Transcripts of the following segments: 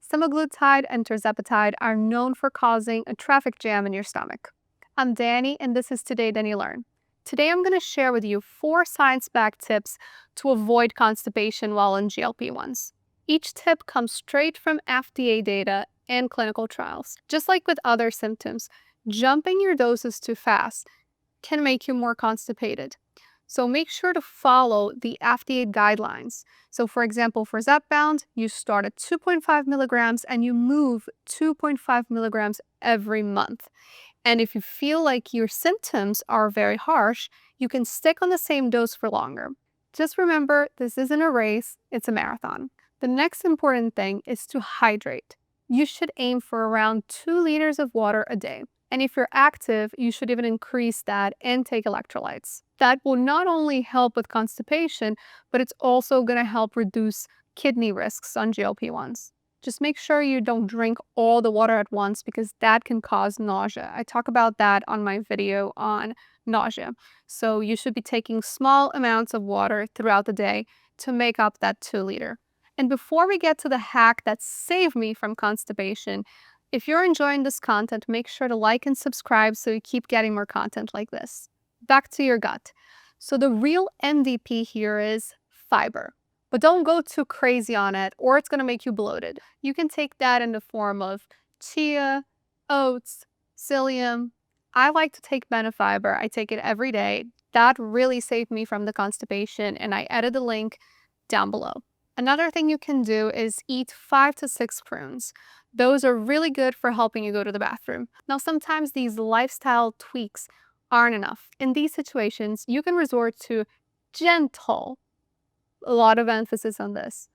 Semaglutide and Tirzepatide are known for causing a traffic jam in your stomach. I'm Dani, and this is Today Dani Learned. Today I'm going to share with you 4 science-backed tips to avoid constipation while on GLP-1s. Each tip comes straight from FDA data and clinical trials. Just like with other symptoms, jumping your doses too fast can make you more constipated. So make sure to follow the FDA guidelines. So for example, for Zepbound, you start at 2.5 milligrams and you move 2.5 milligrams every month. And if you feel like your symptoms are very harsh, you can stick on the same dose for longer. Just remember, this isn't a race, it's a marathon. The next important thing is to hydrate. You should aim for around 2 liters of water a day. And if you're active, you should even increase that and take electrolytes. That will not only help with constipation, but it's also going to help reduce kidney risks on GLP-1s. Just make sure you don't drink all the water at once because that can cause nausea. I talk about that on my video on nausea. So you should be taking small amounts of water throughout the day to make up that 2 liter. And before we get to the hack that saved me from constipation, if you're enjoying this content, make sure to like and subscribe so you keep getting more content like this. Back to your gut. So the real MVP here is fiber. But don't go too crazy on it or it's going to make you bloated. You can take that in the form of chia, oats, psyllium. I like to take benefiber. I take it every day. That really saved me from the constipation, and I added the link down below. Another thing you can do is eat 5 to 6 prunes. Those are really good for helping you go to the bathroom. Now, sometimes these lifestyle tweaks aren't enough. In these situations, you can resort to gentle, a lot of emphasis on this,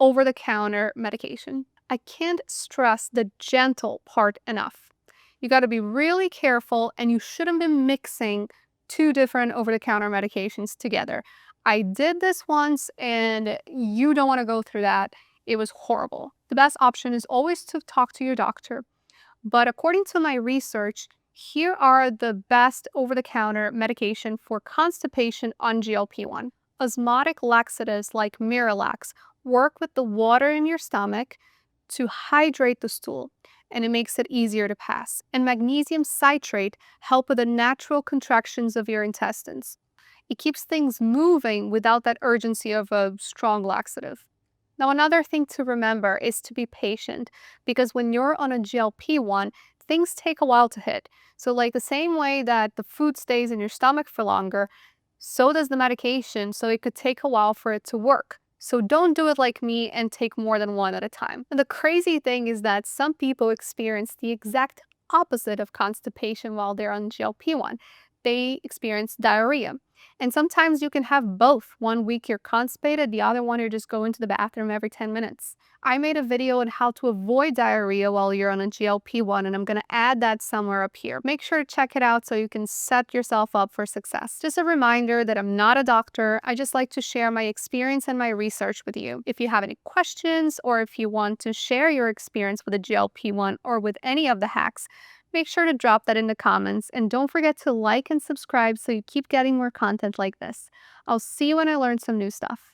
over-the-counter medication. I can't stress the gentle part enough. You got to be really careful, and you shouldn't be mixing 2 different over-the-counter medications together. I did this once, and you don't want to go through that. It was horrible. The best option is always to talk to your doctor. But according to my research, here are the best over-the-counter medication for constipation on GLP-1. Osmotic laxatives like Miralax work with the water in your stomach to hydrate the stool, and it makes it easier to pass. And magnesium citrate help with the natural contractions of your intestines. It keeps things moving without that urgency of a strong laxative. Now, another thing to remember is to be patient, because when you're on a GLP-1, things take a while to hit. So like the same way that the food stays in your stomach for longer, so does the medication, so it could take a while for it to work. So don't do it like me and take more than one at a time. And the crazy thing is that some people experience the exact opposite of constipation while they're on GLP-1. They experience diarrhea. And sometimes you can have both. 1 week you're constipated, the other one you're just going to the bathroom every 10 minutes. I made a video on how to avoid diarrhea while you're on a GLP-1, and I'm going to add that somewhere up here. Make sure to check it out so you can set yourself up for success. Just a reminder that I'm not a doctor. I just like to share my experience and my research with you. If you have any questions, or if you want to share your experience with a GLP-1 or with any of the hacks, make sure to drop that in the comments, and don't forget to like and subscribe so you keep getting more content like this. I'll see you when I learn some new stuff.